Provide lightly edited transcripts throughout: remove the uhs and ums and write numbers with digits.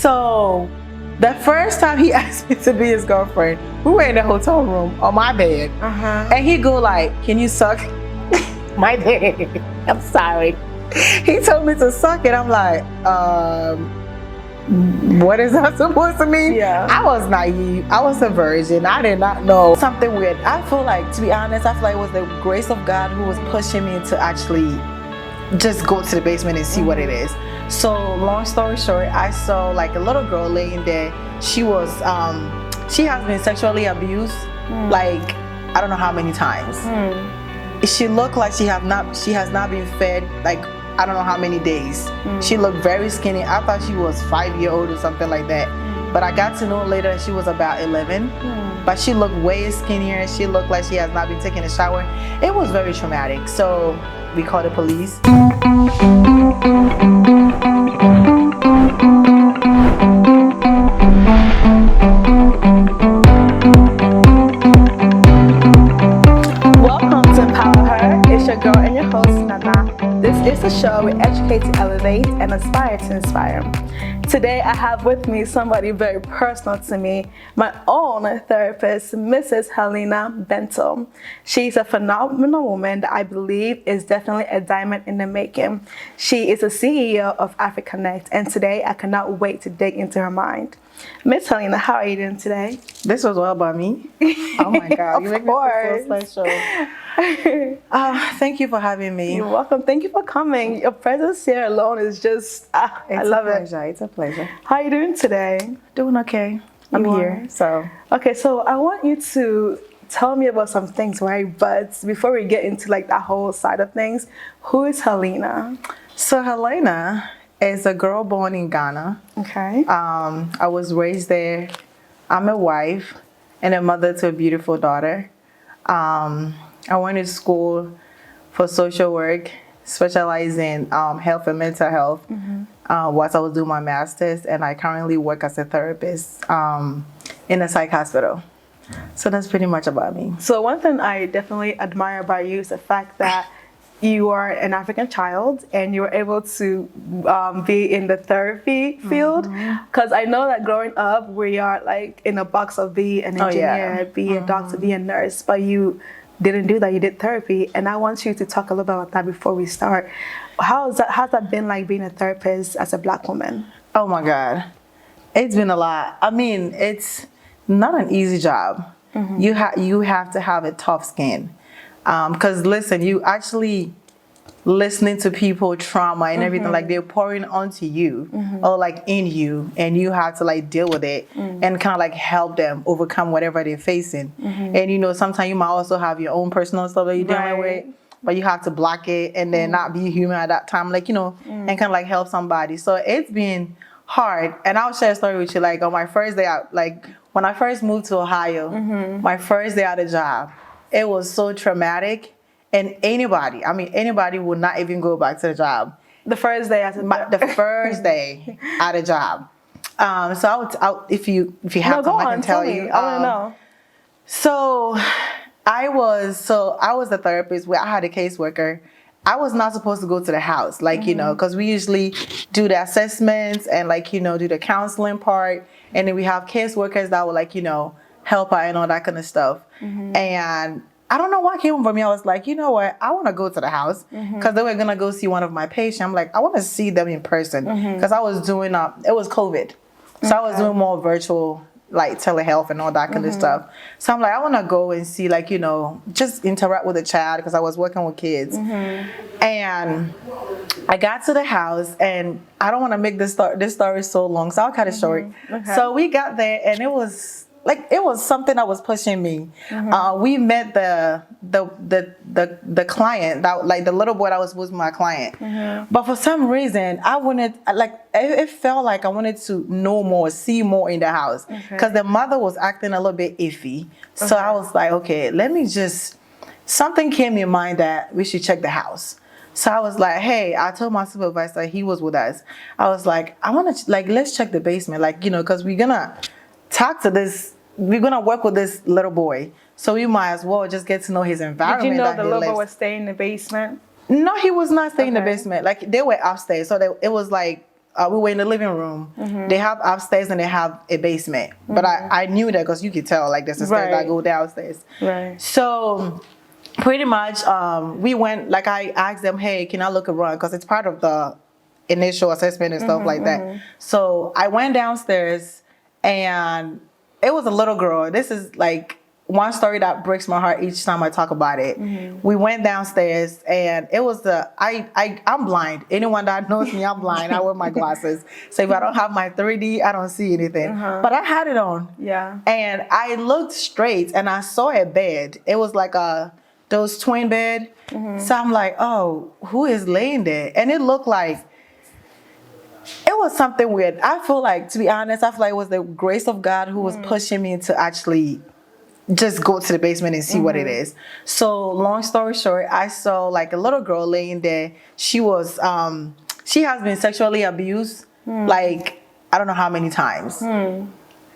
So the first time he asked me to be his girlfriend, we were in the hotel room on my bed. And he go like, can you suck my dick? I'm sorry. He told me to suck it. I'm like, what is that supposed to mean? Yeah. I was naive. I was a virgin. I did not know. Something weird. I feel like, to be honest, I feel like it was the grace of God who was pushing me to actually just go to the basement and see what it is. So long story short, I saw like a little girl laying there. She was, she has been sexually abused, like, I don't know how many times. She looked like she has not been fed, like, I don't know how many days. She looked very skinny. I thought she was 5-year-old or something like that. But I got to know later that she was about 11. But she looked way skinnier. She looked like she has not been taking a shower. It was very traumatic. So we called the police. Welcome to Empower Her. It's your girl and your host, Nana. This is a show we educate to elevate and aspire to inspire. Today I have with me somebody very personal to me, my own therapist, Mrs. Helena Bentil. She's a phenomenal woman that I believe is definitely a diamond in the making. She is the CEO of AfriConnect, and today I cannot wait to dig into her mind. Miss Helena, how are you doing today? This was all about me. Oh my God, you make me feel so special. Thank you for having me. You're welcome. Thank you for coming. Your presence here alone is just, I love it. It's a pleasure. How are you doing today? Doing okay. I'm here. So okay, so I want you to tell me about some things, right? But before we get into like that whole side of things, who is Helena? So Helena is a girl born in Ghana. Okay. I was raised there. I'm a wife and a mother to a beautiful daughter. I went to school for social work, specializing in health and mental health. Whilst I was doing my master's, and I currently work as a therapist in a psych hospital. So that's pretty much about me. So one thing I definitely admire about you is the fact that you are an African child and you were able to be in the therapy field. Because I know that growing up, we are like in a box of be an engineer, be a doctor, be a nurse, but you didn't do that. You did therapy, and I want you to talk a little bit about that before we start. How's that been like being a therapist as a Black woman? Oh my God, it's been a lot. I mean, it's not an easy job. You have to have a tough skin, because listen, you actually listening to people trauma and everything, like they're pouring onto you or like in you, and you have to like deal with it and kind of like help them overcome whatever they're facing. And you know, sometimes you might also have your own personal stuff that you're dealing with, but you have to block it and then not be human at that time, like, you know, and kind of like help somebody. So it's been hard. And I'll share a story with you. Like on my first day out, like when I first moved to Ohio, my first day at a job, it was so traumatic. And anybody would not even go back to the job. The first day the first day at a job. So if you have time, I can tell you. I want to know. So I was a therapist where I had a caseworker. I was not supposed to go to the house, like, you know, because we usually do the assessments and like, you know, do the counseling part. And then we have caseworkers that will like, you know, help out and all that kind of stuff. And I don't know what came over me. I was like, you know what? I want to go to the house because they were going to go see one of my patients. I'm like, I want to see them in person because I was doing, it was COVID. So I was doing more virtual, like telehealth and all that kind of stuff. So I'm like, I want to go and see, like, you know, just interact with a child because I was working with kids. And I got to the house, and I don't want to make this story so long, so I'll cut it short. So we got there, and it was something that was pushing me. We met the client, that like the little boy that was my client. But for some reason, it felt like I wanted to know more, see more in the house, because the mother was acting a little bit iffy. So I was like, okay, something came in mind that we should check the house. So I was like, hey, I told my supervisor, he was with us. I was like, I want to let's check the basement, like, you know, because we're gonna talk to this. We're going to work with this little boy. So we might as well just get to know his environment. Did you know the little boy was staying in the basement? No, he was not staying in the basement. Like, they were upstairs. So it was like we were in the living room. They have upstairs and they have a basement. But I knew that because you could tell, like, there's a stairs that go downstairs. Right. So pretty much, we went, like, I asked them, hey, can I look around? Because it's part of the initial assessment and stuff like that. So I went downstairs, and it was a little girl. This is like one story that breaks my heart each time I talk about it. We went downstairs, and it was I'm blind. Anyone that knows me, I'm blind. I wear my glasses. So if I don't have my 3D, I don't see anything. But I had it on. Yeah. And I looked straight, and I saw a bed. It was like those twin bed. So I'm like, oh, who is laying there? And it looked like, it was something weird. I feel like, to be honest, I feel like it was the grace of God who was pushing me to actually just go to the basement and see what it is. So long story short, I saw like a little girl laying there. She was, she has been sexually abused, like, I don't know how many times.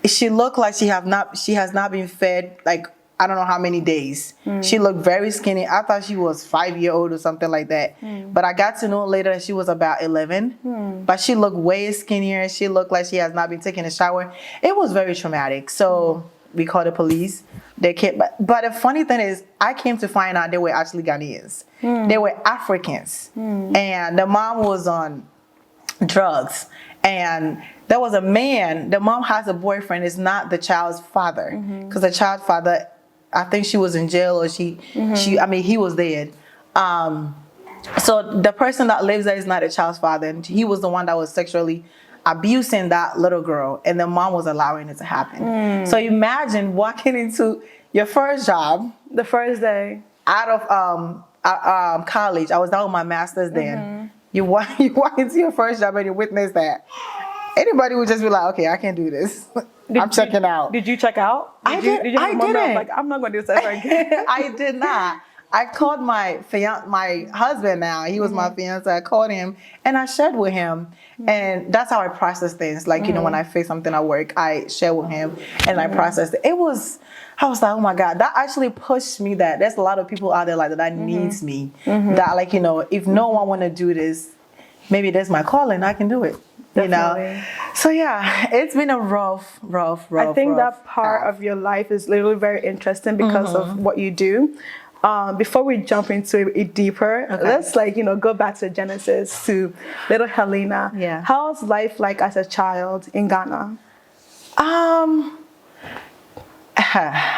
She looked like she has not been fed, like, I don't know how many days. She looked very skinny. I thought she was 5-year-old or something like that. But I got to know later that she was about 11. But she looked way skinnier. She looked like she has not been taking a shower. It was very traumatic. So we called the police. They came, but the funny thing is, I came to find out they were actually Ghanaians. They were Africans. And the mom was on drugs. And there was a man, the mom has a boyfriend, is not the child's father. Because the child's father, I think she was in jail, or he was dead. So the person that lives there is not the child's father, and he was the one that was sexually abusing that little girl, and the mom was allowing it to happen. So imagine walking into your first job, The first day. out of college. I was done with my master's then. You walk into your first job and you witness that. Anybody would just be like, okay, I can't do this. I'm checking out. Did you check out? I didn't. Like, I'm not going to do this ever again. I did not. I called my husband now. He was my fiance. I called him and I shared with him. And that's how I process things. Like, you know, when I face something at work, I share with him and I process it. I was like, oh my God, that actually pushed me that there's a lot of people out there like that needs me. That, like, you know, if no one want to do this, maybe that's my calling. I can do it. Definitely. You know? So yeah, it's been a rough. I think that part of your life is literally very interesting because of what you do. Before we jump into it deeper, let's go back to Genesis, to little Helena. Yeah. How's life like as a child in Ghana?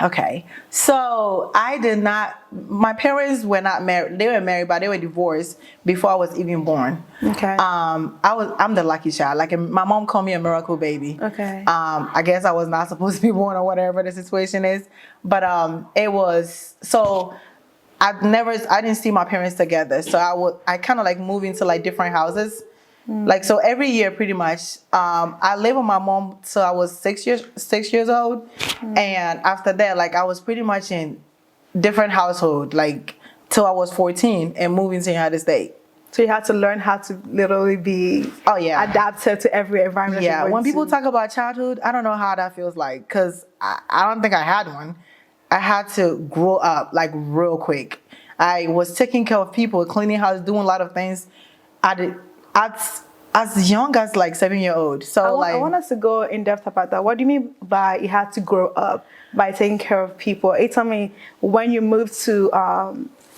Okay. So my parents were not married. They were married, but they were divorced before I was even born. Okay. I'm the lucky child. Like, my mom called me a miracle baby. Okay. I guess I was not supposed to be born or whatever the situation is. But it was, so I didn't see my parents together. So I kind of like moved into like different houses. Like, so every year pretty much, I lived with my mom till I was 6 years old. And after that, like, I was pretty much in different household, like till I was 14 and moving to the United States. So you had to learn how to literally be adapted to every environment. Yeah, when people talk about childhood, I don't know how that feels like, because I don't think I had one. I had to grow up like real quick. I was taking care of people, cleaning house, doing a lot of things. As young as like 7-year-old. So I want us to go in depth about that. What do you mean by you had to grow up by taking care of people? Tell me, when you moved to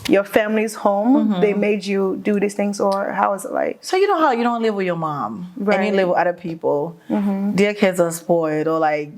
your family's home, they made you do these things, or how is it like? So you know how you don't live with your mom, and you live with other people. Their kids are spoiled, or like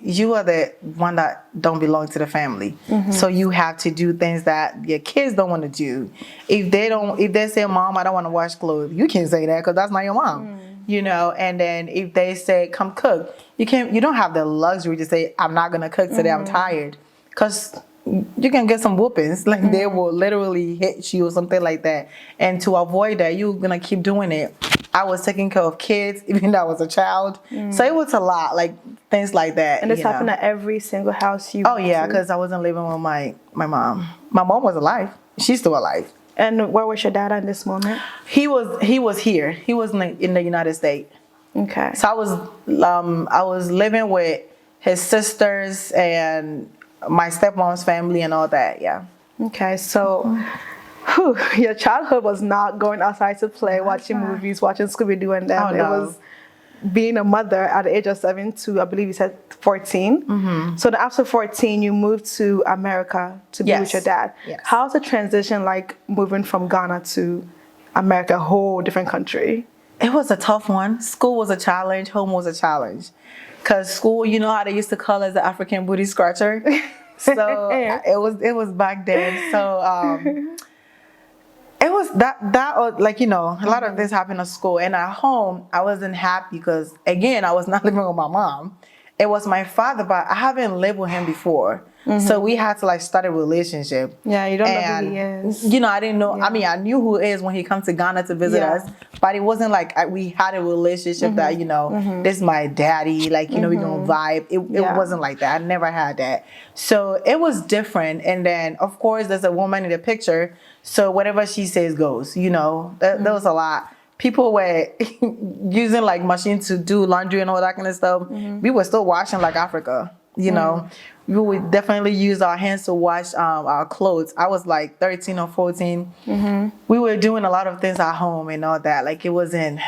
you are the one that don't belong to the family. So you have to do things that your kids don't want to do. If they say, Mom, I don't want to wash clothes, you can't say that because that's not your mom. You know, and then if they say, come cook, you don't have the luxury to say, I'm not gonna cook today, I'm tired. Because you can get some whoopings, like they will literally hit you or something like that. And to avoid that, you're gonna keep doing it. I was taking care of kids, even though I was a child. So it was a lot, like things like that. And this happened at every single house you went yeah, to? because I wasn't living with my mom. My mom was alive. She's still alive. And where was your dad at this moment? He was here. He was in the United States. Okay. So I was living with his sisters and my stepmom's family and all that. Yeah. Okay. So Your childhood was not going outside to play, watching movies, watching Scooby-Doo and them. Oh, It no. was being a mother at the age of 7 to, I believe you said 14. Mm-hmm. So then after 14, you moved to America to be with your dad. Yes. How's the transition like moving from Ghana to America, a whole different country? It was a tough one. School was a challenge. Home was a challenge. Because school, you know how they used to call us the African booty scratcher? So it was back then. So it was that like, you know, a lot of this happened at school. And at home, I wasn't happy because, again, I was not living with my mom. It was my father, but I haven't lived with him before. So we had to like start a relationship. Yeah, you don't know who he is. You know, I didn't know. I mean, I knew who he is when he comes to Ghana to visit us, but it wasn't like we had a relationship that, you know, this is my daddy, like, you know, we gonna vibe. It wasn't like that. I never had that. So it was different. And then, of course, there's a woman in the picture. So whatever she says goes, you know, there was a lot. People were using like machines to do laundry and all that kind of stuff. We were still washing like Africa, you know. We would definitely use our hands to wash our clothes. I was like 13 or 14. We were doing a lot of things at home and all that. Like, it wasn't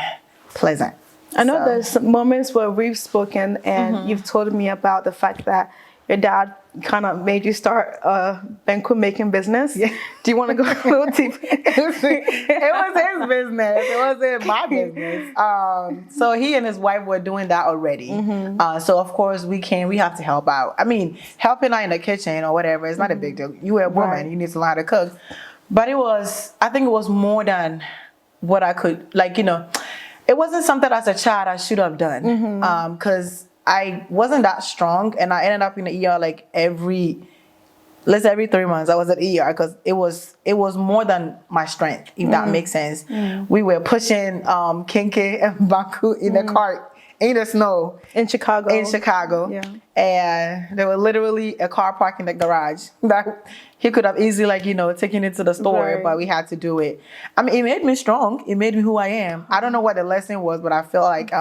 pleasant. I know there's some moments where we've spoken and you've told me about the fact that your dad kind of made you start a Benku making business. Yeah. Do you want to go a little deeper? It was his business. It wasn't my business. So he and his wife were doing that already. So of course we have to help out. I mean, helping out in the kitchen or whatever is not a big deal. You are a woman, you need to learn how to cook. But I think it was more than what I could, like, you know, it wasn't something as a child I should have done. Because I wasn't that strong, and I ended up in the ER like every 3 months. I was at ER because it was more than my strength, if that makes sense. We were pushing Kenke and Baku in the cart in the snow in Chicago. Yeah. And there was literally a car parked in the garage that he could have easily, like, you know, taken it to the store, but we had to do it. I mean, it made me strong. It made me who I am. I don't know what the lesson was, but I feel like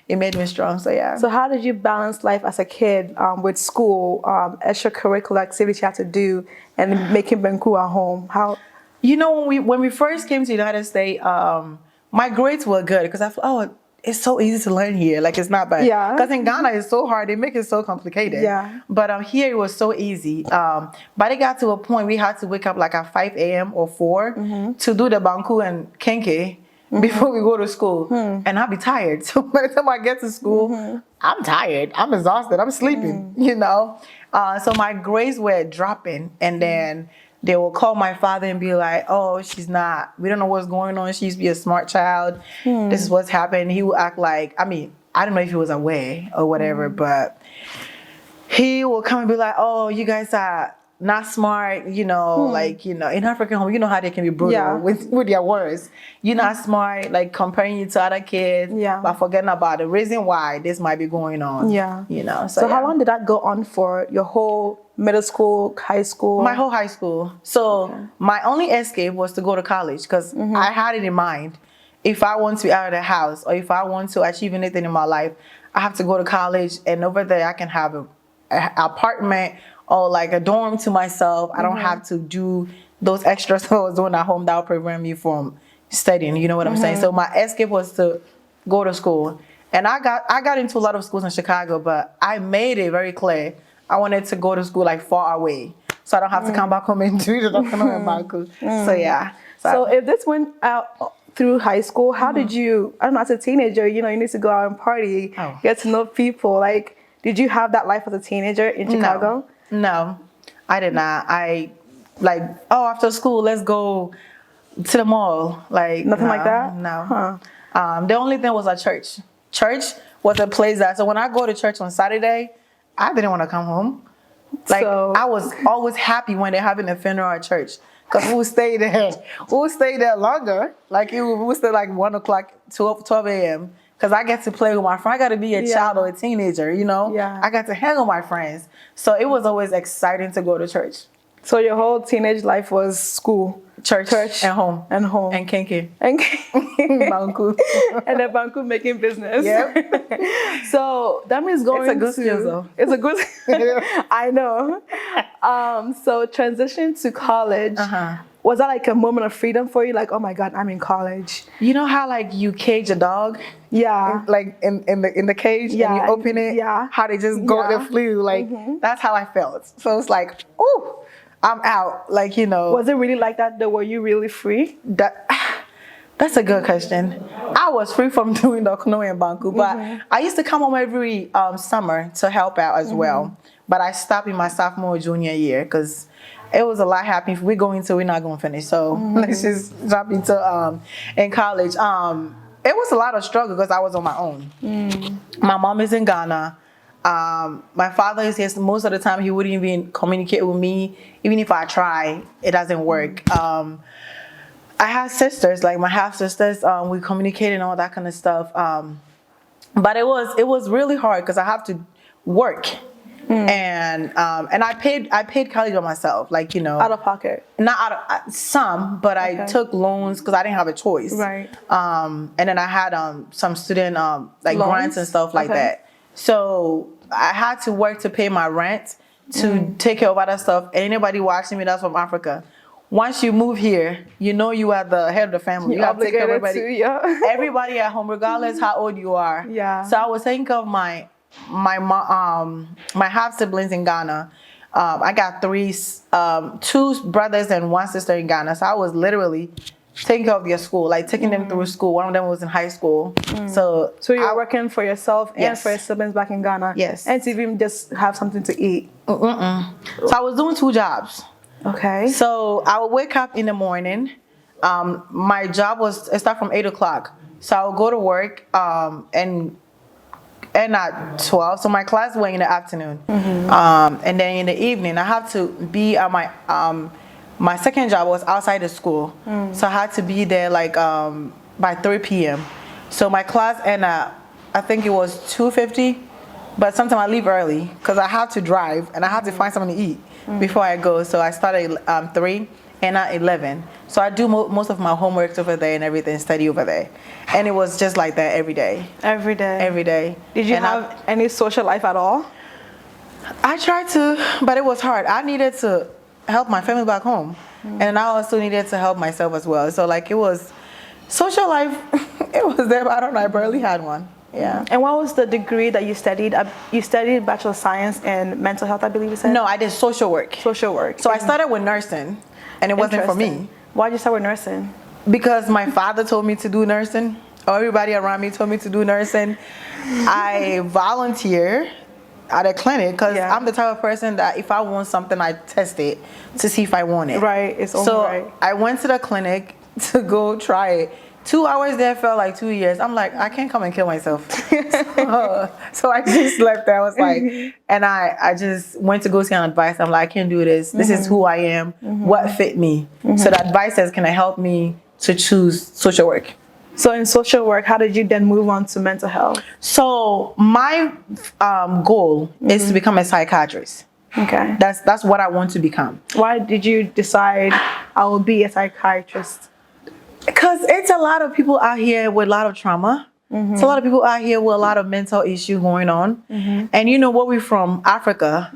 it made me strong. So yeah. So how did you balance life as a kid with school, extracurricular activities you had to do, and making Benku at home? How? You know, when we first came to the United States, my grades were good because I thought, it's so easy to learn here. Like, it's not bad. Yeah. Because in Ghana, it's so hard. They make it so complicated. Yeah. But here, it was so easy. But it got to a point we had to wake up like at 5 a.m. or 4 to do the Banku and Kenke before we go to school. And I'll be tired. So by the time I get to school, I'm tired. I'm exhausted. I'm sleeping, you know. So my grades were dropping. And then they will call my father and be like, oh, we don't know what's going on. She used to be a smart child. This is what's happened. He will act like, I mean, I don't know if he was aware or whatever, but he will come and be like, oh, you guys are not smart, you know, like, you know, in African home, you know how they can be brutal with their words. You're not smart, like comparing you to other kids, but forgetting about the reason why this might be going on. Yeah. You know, so how long did that go on for? Your whole middle school, high school? My whole high school. So my only escape was to go to college because I had it in mind. If I want to be out of the house or if I want to achieve anything in my life, I have to go to college, and over there I can have an apartment or like a dorm to myself. I don't have to do those extra stuff I was doing at home that would prevent me from studying. You know what I'm saying? So my escape was to go to school. And I got into a lot of schools in Chicago, but I made it very clear I wanted to go to school like far away, so I don't have to come back home and do the So yeah. So if this went out through high school, how did you, I don't know, as a teenager, you know, you need to go out and party, get to know people. Like, did you have that life as a teenager in Chicago? No, I did not. I like, oh, after school, let's go to the mall. Like, nothing like that? No. The only thing was a church. Church was a place that, so when I go to church on Saturday, I didn't want to come home. Like, I was always happy when they're having a funeral at church. Because we'll stay there. We'll stay there longer. Like, we'll stay like 1 o'clock, 12 a.m. Because I get to play with my friends. I got to be a child or a teenager, you know? I got to hang with my friends. So it was always exciting to go to church. So your whole teenage life was school, church, and home, and home, and Kenke, and Banku, and then Banku making business. Yep. So that means going. It's a good skill, though. It's a good. I know. So transition to college. Was that like a moment of freedom for you? Like, oh my God, I'm in college. You know how like you cage a dog? Yeah. Like in the cage, and you open it. Yeah. How they just go, they flew. Like that's how I felt. So it's like, ooh, I'm out. Like, you know. Was it really like that though? Were you really free? That's a good question. I was free from doing the canoe in Banku, but I used to come home every summer to help out as well. But I stopped in my sophomore, junior year because it was a lot happening. If we're going to, we're not going to finish. So let's just jump into in college. It was a lot of struggle because I was on my own. My mom is in Ghana. My father is here. Most of the time, he wouldn't even communicate with me. Even if I try, it doesn't work. I had sisters, like my half sisters. We communicated and all that kind of stuff. But it was really hard because I have to work. And I paid college by myself, like, you know, Out of pocket. not out of some, but I took loans because I didn't have a choice. Right. And then I had some student like grants and stuff like that. So I had to work to pay my rent, to take care of other stuff. And anybody watching me that's from Africa, once you move here, you know you are the head of the family. You have to take care of everybody. Everybody at home, regardless how old you are. Yeah. So I was taking care of my half siblings in Ghana. I got two brothers and one sister in Ghana. So I was literally taking care of their school, like taking them through school. One of them was in high school. So you were working for yourself and for your siblings back in Ghana. Yes. And to even just have something to eat. So I was doing 2 jobs. Okay. So I would wake up in the morning. My job it started from 8 o'clock. So I would go to work and at 12. So my class went in the afternoon. And then in the evening, I have to be at my second job was outside the school. So I had to be there like by 3 p.m. So my class ended at, I think it was 2:50. But sometimes I leave early because I have to drive and I have to find something to eat before I go. So I started at 3 and at 11. So I do most of my homework over there and everything, study over there. And it was just like that every day. Every day? Every day. Did you have any social life at all? I tried to, but it was hard. I needed to help my family back home. And I also needed to help myself as well. So like it was, social life, it was there, but I don't know, I barely had one. Yeah. And what was the degree that you studied? You studied Bachelor of Science in Mental Health, I believe you said? No, I did social work. Social work. So I started with nursing, and it wasn't for me. Why did you start with nursing? Because my father told me to do nursing, or everybody around me told me to do nursing. I volunteer at a clinic because I'm the type of person that if I want something, I test it to see if I want it. Right. It's only so right. I went to the clinic to go try it. 2 hours there felt like 2 years. I'm like, I can't come and kill myself. So I just left there. I was like, and I just went to go see an advisor. I'm like, I can't do this. This is who I am. What fit me? So the advisor can help me to choose social work. So in social work, how did you then move on to mental health? So my goal is to become a psychiatrist. Okay. That's what I want to become. Why did you decide I will be a psychiatrist? Because it's a lot of people out here with a lot of trauma. It's a lot of people out here with a lot of mental issues going on. And you know what, we're from Africa.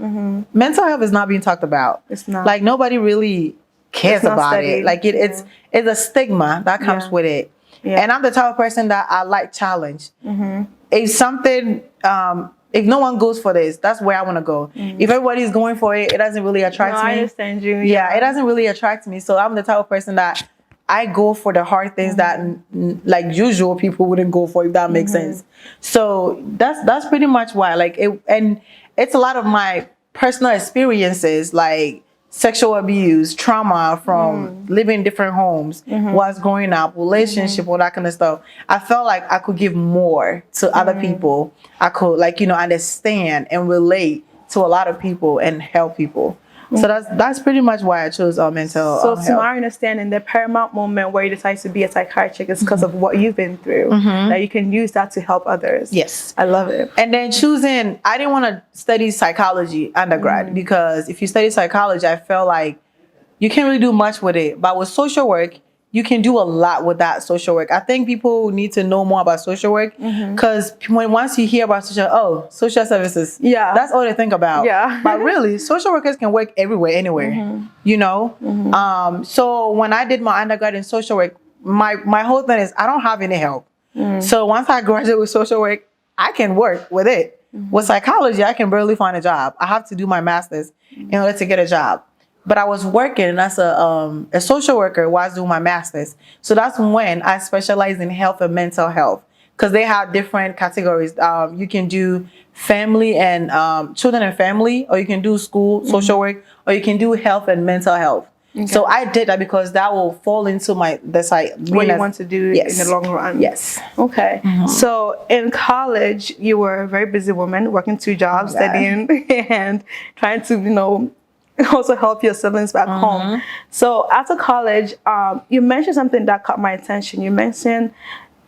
Mental health is not being talked about. It's not. Like nobody really cares about it. Like it's a stigma that comes with it. And I'm the type of person that I like challenge. If something, if no one goes for this, that's where I want to go. If everybody's going for it, it doesn't really attract me. I understand you. Yeah, it doesn't really attract me. So I'm the type of person that I go for the hard things that like usual people wouldn't go for, if that makes sense. So that's pretty much why. Like it, and it's a lot of my personal experiences, like sexual abuse, trauma from living in different homes, whilst growing up, relationship, all that kind of stuff. I felt like I could give more to other people. I could, like, you know, understand and relate to a lot of people and help people. So that's pretty much why I chose mental health. So to my understanding, the paramount moment where you decide to be a psychiatrist is because of what you've been through. That you can use that to help others. Yes. I love it. And then choosing, I didn't want to study psychology undergrad because if you study psychology, I felt like you can't really do much with it. But with social work, you can do a lot with that social work. I think people need to know more about social work because once you hear about social services, that's all they think about. Yeah. But really, social workers can work everywhere, anywhere. You know. So when I did my undergrad in social work, my whole thing is I don't have any help. So once I graduate with social work, I can work with it. With psychology, I can barely find a job. I have to do my master's in order to get a job. But I was working as a social worker while I was doing my master's. So that's when I specialized in health and mental health because they have different categories. You can do family and children and family, or you can do school social work, or you can do health and mental health. Okay. So I did that because that will fall into the side. What you want to do in the long run. Yes. Okay. So in college, you were a very busy woman, working 2 jobs, studying, and trying to, also help your siblings back home. So after college, you mentioned something that caught my attention. You mentioned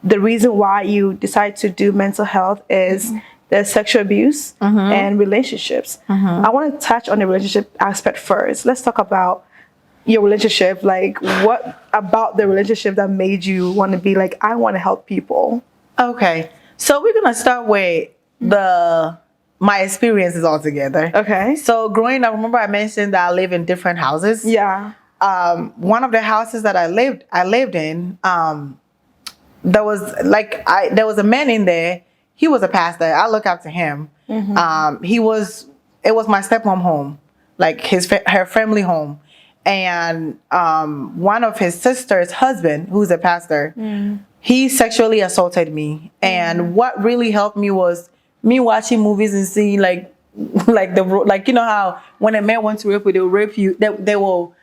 the reason why you decided to do mental health is there's sexual abuse and relationships. I want to touch on the relationship aspect first. Let's talk about your relationship. Like, what about the relationship that made you want to be like, I want to help people? Okay. So we're going to start with my experiences altogether. Okay. So growing up, remember I mentioned that I live in different houses. Yeah. One of the houses that I lived in, there was a man in there. He was a pastor. I look up to him. It was my stepmom home, like her family home. And one of his sister's husband, who's a pastor, he sexually assaulted me. And what really helped me was me watching movies and seeing like how when a man wants to rape you, they will rape you. They will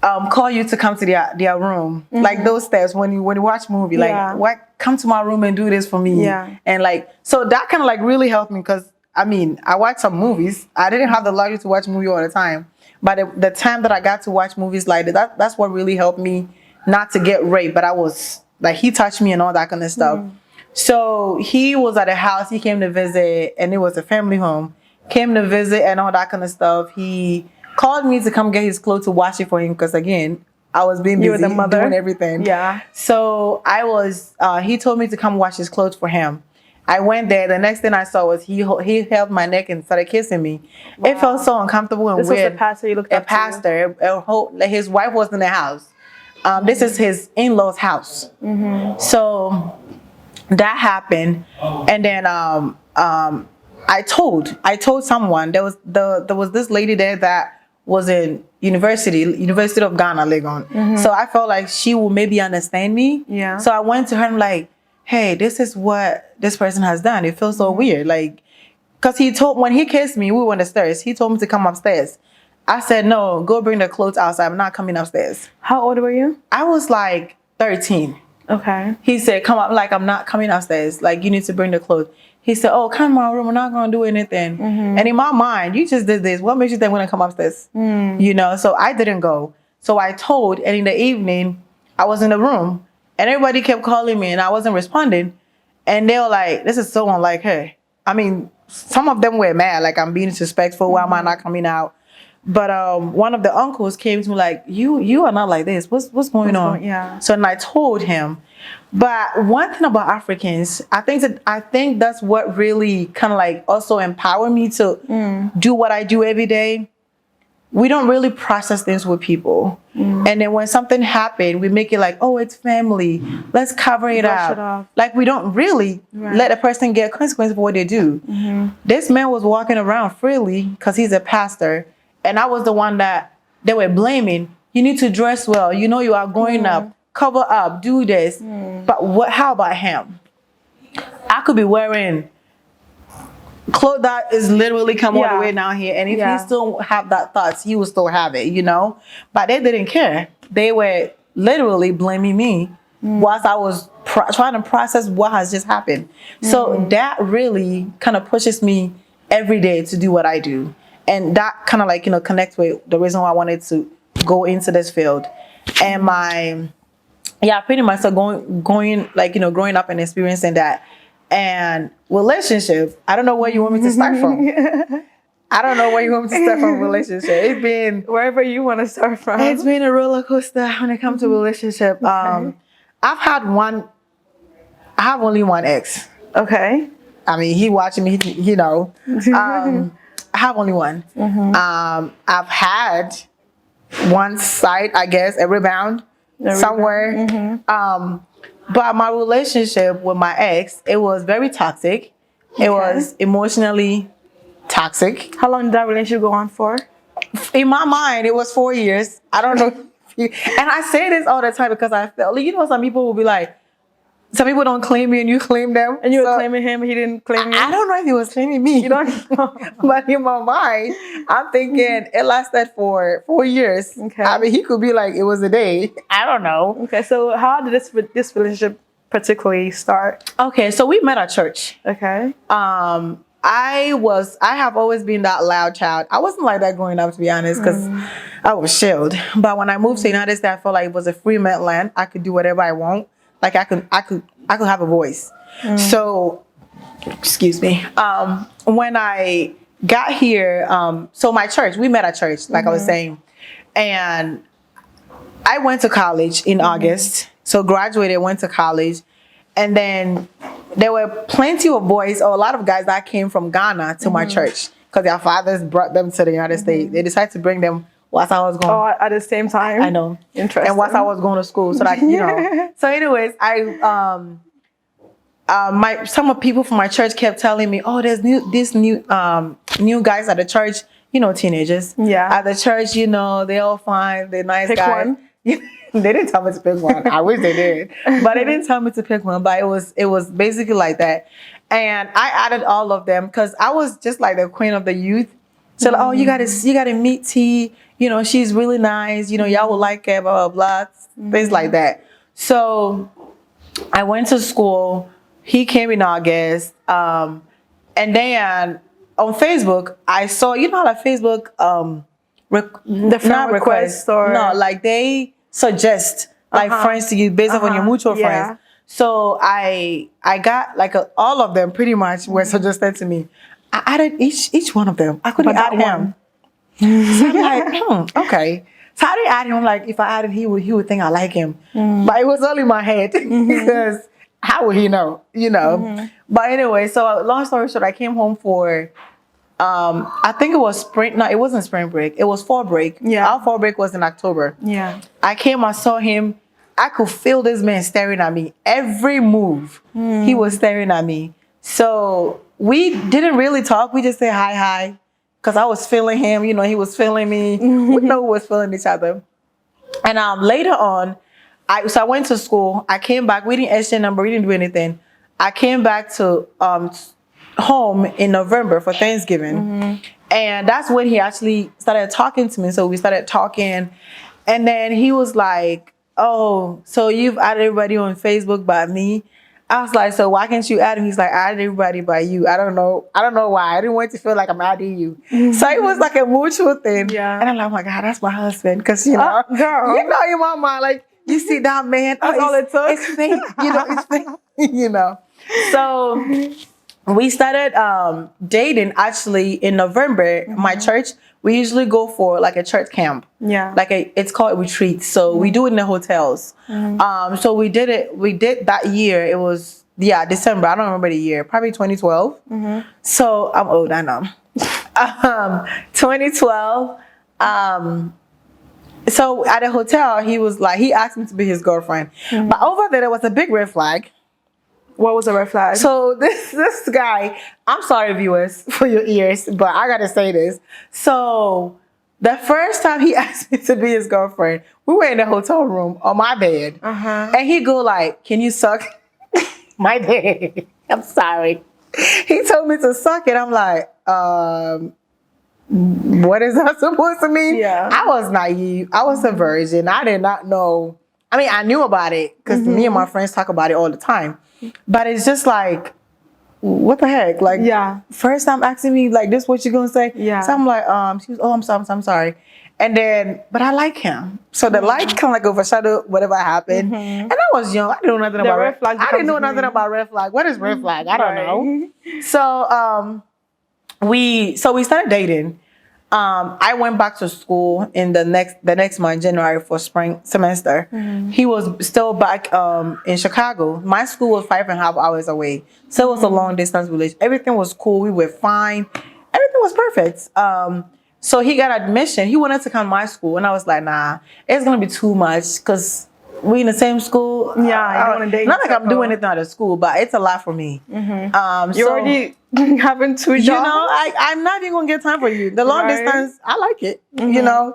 call you to come to their room, like those steps when you watch movie, like come to my room and do this for me. And so that kind of really helped me because I watched some movies. I didn't have the luxury to watch movie all the time, but the time that I got to watch movies like that's what really helped me not to get raped. But I was he touched me and all that kind of stuff. So he was at a house. He came to visit, and it was a family home. Came to visit and all that kind of stuff. He called me to come get his clothes to wash it for him because again, I was being busy doing everything. Yeah. So he told me to come wash his clothes for him. I went there. The next thing I saw was he held my neck and started kissing me. Wow. It felt so uncomfortable and weird. This was a pastor you looked up to? A pastor. His wife was in the house. This is his in-laws' house. So that happened, and then I told someone there was this lady there that was in University of Ghana, Legon. So I felt like she would maybe understand me. Yeah. So I went to her and I'm like, hey, this is what this person has done. It feels so weird, because when he kissed me, we were on the stairs. He told me to come upstairs. I said no, go bring the clothes outside. I'm not coming upstairs. How old were you? I was 13. Okay. He said, come up, I'm not coming upstairs. You need to bring the clothes. He said, oh, come in my room. We're not going to do anything. And in my mind, you just did this. What makes you think we're going to come upstairs? So I didn't go. So I told, and in the evening, I was in the room, and everybody kept calling me, and I wasn't responding. And they were like, this is so unlike her. Some of them were mad, I'm being disrespectful. Why am I not coming out? But one of the uncles came to me like, you are not like this. What's going on? Yeah. So then I told him. But one thing about Africans, I think that's what really kind of also empowered me to do what I do every day. We don't really process things with people. And then when something happened, we make it oh, it's family. Let's cover it up. We don't really let a person get consequences for what they do. This man was walking around freely because he's a pastor. And I was the one that they were blaming. You need to dress well. You are growing up. Cover up. Do this. But how about him? I could be wearing clothes that is literally come all the way down here. And if he still have that thoughts, he will still have it, But they didn't care. They were literally blaming me whilst I was trying to process what has just happened. So that really kind of pushes me every day to do what I do. And that kind of connects with the reason why I wanted to go into this field. And pretty much so growing up and experiencing that. And relationship, I don't know where you want me to start from. I don't know where you want me to start from relationship. It's been Wherever you want to start from. It's been a roller coaster when it comes to relationship. Okay. I've had one. I have only one ex. Okay. I mean, he watching me. I have only one. I've had one side, I guess, a rebound somewhere. But my relationship with my ex, it was very toxic. It was emotionally toxic. How long did that relationship go on for? In my mind, it was 4 years. I don't know. And I say this all the time because I felt, some people will be like, some people don't claim you and you claim them. And you were claiming him, he didn't claim you? I don't know if he was claiming me. You don't know. But in my mind, I'm thinking it lasted for 4 years. Okay. I mean, he could be like, it was a day. I don't know. Okay, so how did this relationship particularly start? Okay, so we met at church. Okay. I have always been that loud child. I wasn't like that growing up, to be honest, because I was shielded. But when I moved to the United States, I felt like it was a free man land. I could do whatever I want. Like I could have a voice. So, excuse me. When I got here, so my church, we met at church, like I was saying, and I went to college in August. So graduated, went to college, and then there were plenty of boys or a lot of guys that came from Ghana to my church because their fathers brought them to the United States. They decided to bring them whilst I was going. Oh, at the same time? I know. Interesting. And whilst I was going to school. So that, So anyways, some of people from my church kept telling me, oh, there's new guys at the church, teenagers. Yeah. At the church, they all fine, they're nice Pick guys. One. They didn't tell me to pick one. I wish they did. But they didn't tell me to pick one. But it was basically like that. And I added all of them because I was just like the queen of the youth. So like, oh, you gotta meet T. She's really nice. Y'all will like her, blah, blah, blah. Things like that. So I went to school. He came in August. And then on Facebook, I saw, how like Facebook, the friend request or... No, like they suggest like friends to you based on your mutual friends. So I got like all of them pretty much were suggested to me. I added each one of them. I couldn't add him. So I'm like, okay. So I didn't add him. Like if I added, he would think I like him. But it was all in my head because how would he know? But anyway, so long story short, I came home for I think it was spring. No, it wasn't spring break. It was fall break. Yeah. Our fall break was in October. Yeah. I came, I saw him. I could feel this man staring at me. Every move, he was staring at me. So we didn't really talk. We just said hi. Because I was feeling him. He was feeling me. We know we was feeling each other. And later on, I went to school. I came back. We didn't exchange number. We didn't do anything. I came back to home in November for Thanksgiving. And that's when he actually started talking to me. So we started talking. And then he was like, oh, so you've added everybody on Facebook but me? I was like, so why can't you add him? He's like, I added everybody by you. I don't know why. I didn't want to feel like I'm adding you. So it was like a mutual thing. Yeah. And I'm like, oh my God, that's my husband. Because, girl. In my mind, like, you see that man. That's all it took. It's fake. It's fake. So we started dating actually in November. My church, we usually go for like a church camp. Yeah. It's called a retreat. So we do it in the hotels. So we did that year. It was, December. I don't remember the year. Probably 2012. So I'm old, I know. 2012. So at a hotel, he was like, he asked me to be his girlfriend. But over there was a big red flag. What was the red flag? So this guy, I'm sorry viewers for your ears, but I gotta say this. So the first time he asked me to be his girlfriend, we were in the hotel room on my bed. And he go like, can you suck my dick? I'm sorry. He told me to suck it. I'm like, what is that supposed to mean? Yeah. I was naive. I was a virgin. I did not know. I mean, I knew about it because me and my friends talk about it all the time. But it's just like, what the heck? Like, first time asking me like this, what you gonna say? Yeah. So I'm like, she was, oh, I'm sorry. And then, but I like him. So the light kind of like overshadowed whatever happened. And I was young. I didn't know nothing about red flag. I didn't know nothing about red flag. What is red flag? I don't know. So we started dating. I went back to school in the next month, January, for spring semester. He was still back in Chicago. My school was 5.5 hours away, so it was a long distance relationship. Everything was cool. We were fine. Everything was perfect. So he got admission. He wanted to come to my school, and I was like, nah, it's gonna be too much because we in the same school. Yeah, you don't want to date. Not like I'm doing anything out of school, but it's a lot for me. You're already having 2 jobs. You know, I'm not even gonna get time for you. The long distance, I like it. You know,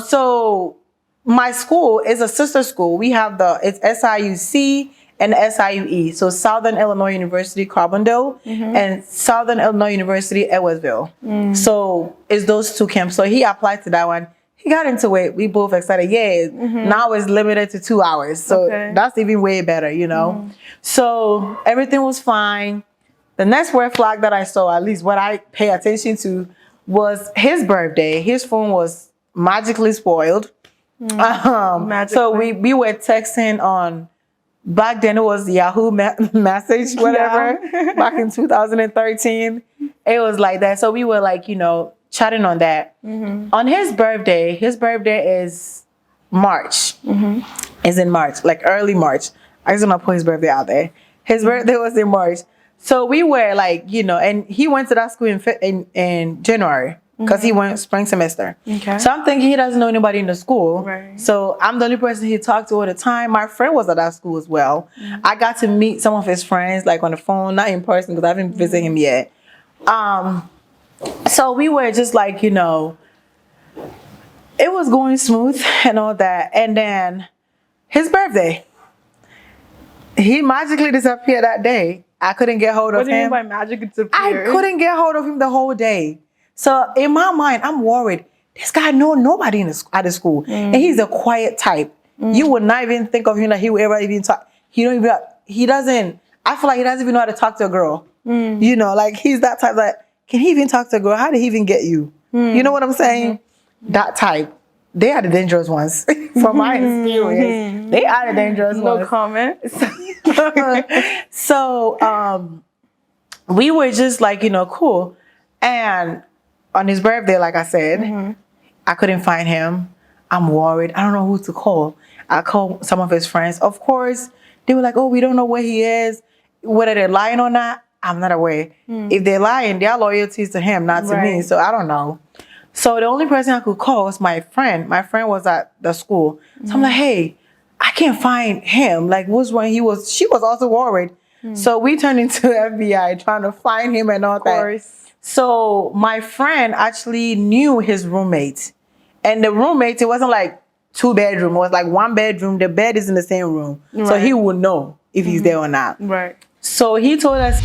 so my school is a sister school. We have it's SIUC and SIUE. So Southern Illinois University Carbondale and Southern Illinois University Edwardsville. So it's those two camps. So he applied to that one. He got into it. We both excited. Yeah, now it's limited to 2 hours. So that's even way better, you know. So everything was fine. The next red flag that I saw, at least what I pay attention to, was his birthday. His phone was magically spoiled. So we were texting on, back then it was Yahoo message, whatever, back in 2013. It was like that. So we were like, you know, chatting on that. On his birthday is March. It's in March, like early March. I just want to put his birthday out there. His birthday was in March. So we were like, you know, and he went to that school in January because he went spring semester. So I'm thinking he doesn't know anybody in the school. So I'm the only person he talked to all the time. My friend was at that school as well. I got to meet some of his friends, like on the phone, not in person because I haven't visited him yet. So we were just like, you know, it was going smooth and all that. And then his birthday, he magically disappeared that day. I couldn't get hold of him. What do you mean by magic disappeared? I couldn't get hold of him the whole day. So in my mind, I'm worried. This guy know nobody at the school. And he's a quiet type. You would not even think of him that he would ever even talk. He doesn't, I feel like he doesn't even know how to talk to a girl. You know, like he's that type that, can he even talk to a girl? How did he even get you? You know what I'm saying? That type. They are the dangerous ones. From my experience, they are the dangerous ones. No comment. So we were just like, you know, cool. And on his birthday, like I said, I couldn't find him. I'm worried. I don't know who to call. I called some of his friends. Of course, they were like, oh, we don't know where he is. Whether they're lying or not, I'm not aware. If they're lying, their loyalty is to him, not to me. So I don't know. So the only person I could call was my friend. My friend was at the school. So I'm like, hey, I can't find him. Like, what's wrong? She was also worried. So we turned into FBI trying to find him and all that. So my friend actually knew his roommate. And the roommate, it wasn't like 2 bedroom. It was like 1 bedroom. The bed is in the same room. So he would know if he's there or not. So he told us